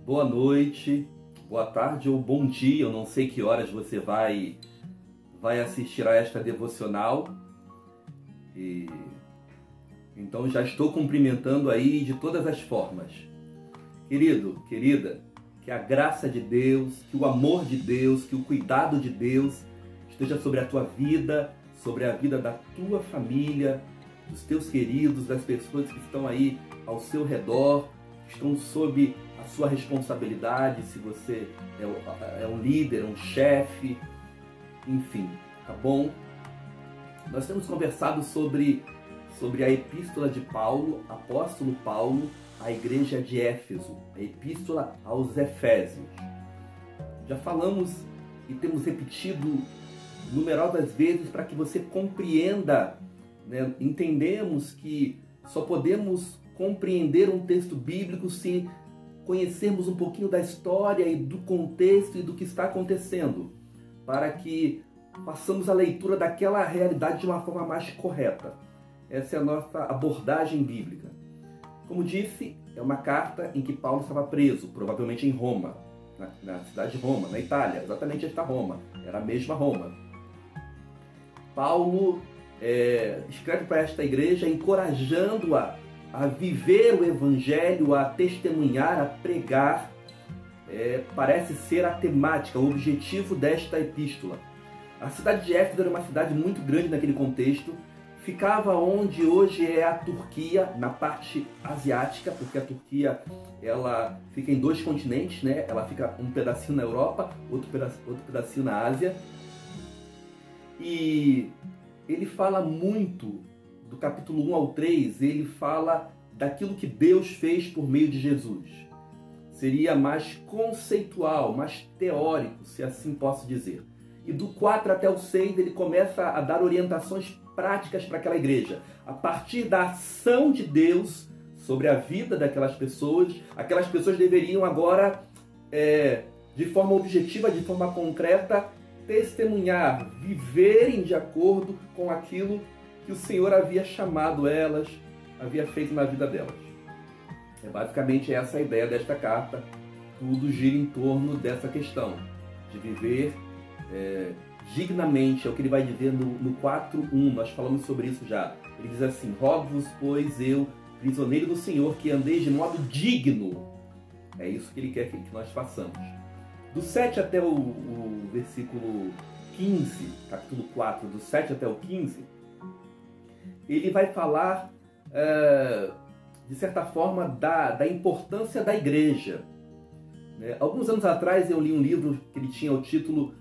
boa noite, boa tarde ou bom dia. Eu não sei que horas você vai assistir a esta devocional. Então já estou cumprimentando aí de todas as formas. Querido, querida, que a graça de Deus, que o amor de Deus, que o cuidado de Deus esteja sobre a tua vida, sobre a vida da tua família, dos teus queridos, das pessoas que estão aí ao seu redor, que estão sob a sua responsabilidade, se você é um líder, um chefe, enfim, tá bom? Nós temos conversado sobre a epístola de Paulo, apóstolo Paulo, à igreja de Éfeso, a epístola aos Efésios. Já falamos e temos repetido numerosas vezes para que você compreenda, né? Entendemos que só podemos compreender um texto bíblico se conhecermos um pouquinho da história e do contexto e do que está acontecendo, para que façamos a leitura daquela realidade de uma forma mais correta. Essa é a nossa abordagem bíblica. Como disse, é uma carta em que Paulo estava preso, provavelmente em Roma, na cidade de Roma, na Itália, exatamente esta Roma, era a mesma Roma. Paulo escreve para esta igreja encorajando-a a viver o evangelho, a testemunhar, a pregar. Parece ser a temática, o objetivo desta epístola. A cidade de Éfeso era uma cidade muito grande naquele contexto. Ficava onde hoje é a Turquia, na parte asiática, porque a Turquia ela fica em dois continentes, né? Ela fica um pedacinho na Europa, outro pedacinho na Ásia. E ele fala muito, do capítulo 1 ao 3, ele fala daquilo que Deus fez por meio de Jesus. Seria mais conceitual, mais teórico, se assim posso dizer. E do 4 até o 6 ele começa a dar orientações práticas para aquela igreja. A partir da ação de Deus sobre a vida daquelas pessoas, aquelas pessoas deveriam agora, de forma objetiva, de forma concreta, testemunhar, viverem de acordo com aquilo que o Senhor havia chamado elas, havia feito na vida delas. Basicamente essa a ideia desta carta. Tudo gira em torno dessa questão de viver dignamente. É o que ele vai dizer no 4:1, nós falamos sobre isso já. Ele diz assim: rogo-vos, pois eu, prisioneiro do Senhor, que andeis de modo digno. É isso que ele quer que nós façamos. Do 7 até o versículo 15, capítulo 4, do 7 até o 15, ele vai falar, de certa forma, da importância da igreja. Alguns anos atrás eu li um livro que ele tinha o título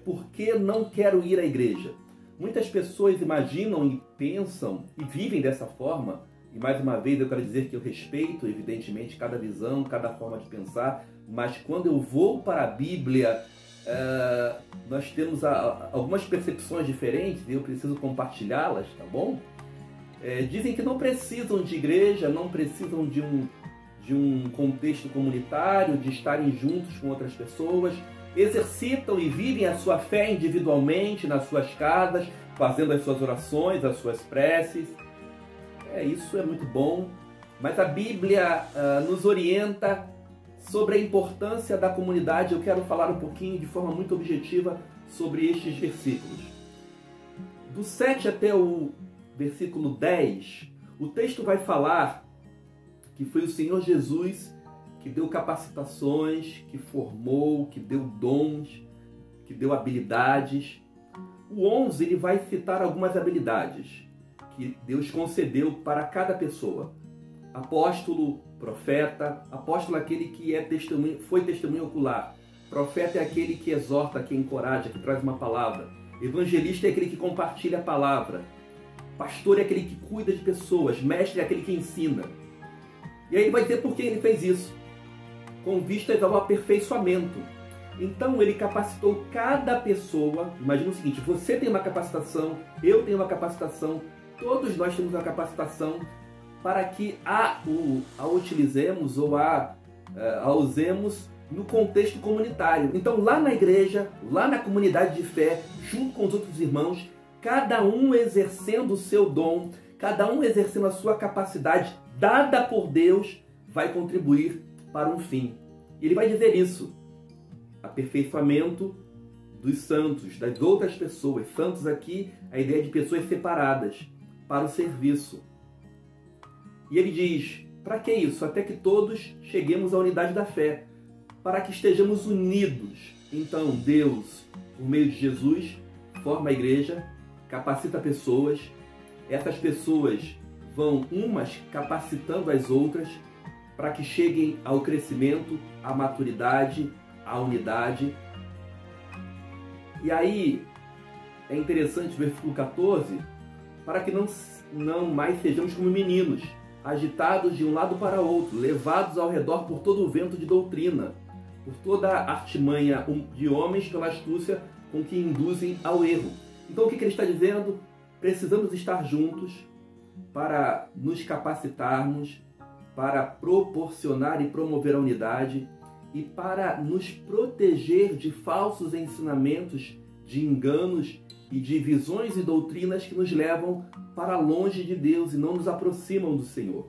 Por que não quero ir à igreja? Muitas pessoas imaginam e pensam e vivem dessa forma, e mais uma vez eu quero dizer que eu respeito, evidentemente, cada visão, cada forma de pensar, mas quando eu vou para a Bíblia, nós temos algumas percepções diferentes e eu preciso compartilhá-las, tá bom? Dizem que não precisam de igreja, não precisam de um contexto comunitário, de estarem juntos com outras pessoas, exercitam e vivem a sua fé individualmente nas suas casas, fazendo as suas orações, as suas preces. Isso é muito bom, mas a Bíblia nos orienta sobre a importância da comunidade. Eu quero falar um pouquinho de forma muito objetiva sobre estes versículos. Do 7 até o versículo 10, o texto vai falar que foi o Senhor Jesus que deu capacitações, que formou, que deu dons, que deu habilidades. O 11 ele vai citar algumas habilidades que Deus concedeu para cada pessoa. Apóstolo, profeta. Apóstolo é aquele que foi testemunho ocular. Profeta é aquele que exorta, que encoraja, que traz uma palavra. Evangelista é aquele que compartilha a palavra. Pastor é aquele que cuida de pessoas. Mestre é aquele que ensina. E aí ele vai dizer por que ele fez isso. Com vistas ao aperfeiçoamento. Então ele capacitou cada pessoa. Imagina o seguinte: você tem uma capacitação, eu tenho uma capacitação, todos nós temos uma capacitação para que a utilizemos ou a usemos no contexto comunitário. Então lá na igreja, lá na comunidade de fé, junto com os outros irmãos, cada um exercendo o seu dom, cada um exercendo a sua capacidade dada por Deus, vai contribuir para um fim. E ele vai dizer isso: aperfeiçoamento dos santos, das outras pessoas. Santos aqui, a ideia de pessoas separadas para o serviço. E ele diz: para que isso? Até que todos cheguemos à unidade da fé, para que estejamos unidos. Então Deus, por meio de Jesus, forma a igreja, capacita pessoas. Essas pessoas vão umas capacitando as outras para que cheguem ao crescimento, à maturidade, à unidade. E aí é interessante o versículo 14, para que não mais sejamos como meninos, agitados de um lado para outro, levados ao redor por todo o vento de doutrina, por toda a artimanha de homens pela astúcia com que induzem ao erro. Então o que ele está dizendo? Precisamos estar juntos para nos capacitarmos, para proporcionar e promover a unidade e para nos proteger de falsos ensinamentos, de enganos e de visões e doutrinas que nos levam para longe de Deus e não nos aproximam do Senhor.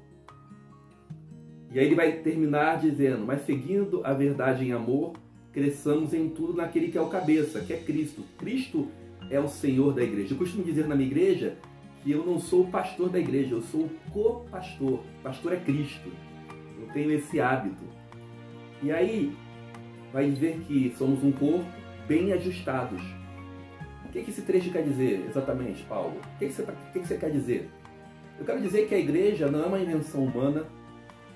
E aí ele vai terminar dizendo: mas seguindo a verdade em amor, cresçamos em tudo naquele que é o cabeça, que é Cristo. Cristo é o Senhor da igreja. Eu costumo dizer na minha igreja que eu não sou o pastor da igreja, eu sou o co-pastor. O pastor é Cristo. Eu tenho esse hábito. E aí vai dizer que somos um corpo bem ajustados. O que esse trecho quer dizer exatamente, Paulo? O que você quer dizer? Eu quero dizer que a igreja não é uma invenção humana,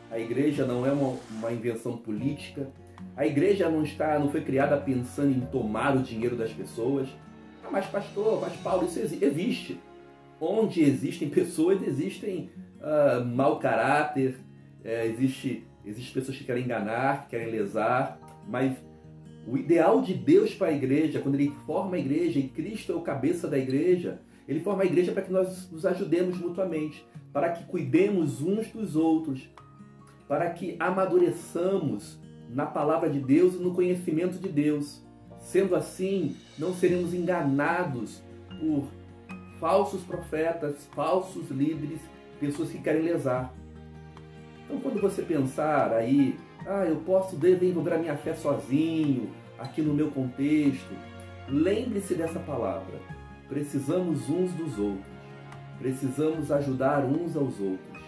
a igreja não é uma invenção política, a igreja não foi criada pensando em tomar o dinheiro das pessoas. Ah, mas pastor, mas Paulo, isso existe. Onde existem pessoas, existem mau caráter, existem pessoas que querem enganar, que querem lesar, mas o ideal de Deus para a igreja, quando Ele forma a igreja, e Cristo é o cabeça da igreja, Ele forma a igreja para que nós nos ajudemos mutuamente, para que cuidemos uns dos outros, para que amadureçamos na palavra de Deus e no conhecimento de Deus. Sendo assim, não seremos enganados por falsos profetas, falsos líderes, pessoas que querem lesar. Então, quando você pensar aí, eu posso desenvolver a minha fé sozinho, aqui no meu contexto, lembre-se dessa palavra. Precisamos uns dos outros. Precisamos ajudar uns aos outros.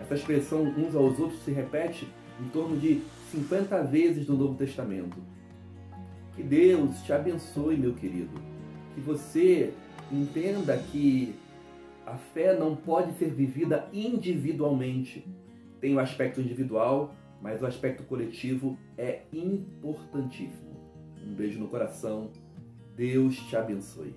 Essa expressão uns aos outros se repete em torno de 50 vezes no Novo Testamento. Que Deus te abençoe, meu querido. Que você entenda que a fé não pode ser vivida individualmente. Tem o aspecto individual, mas o aspecto coletivo é importantíssimo. Um beijo no coração. Deus te abençoe.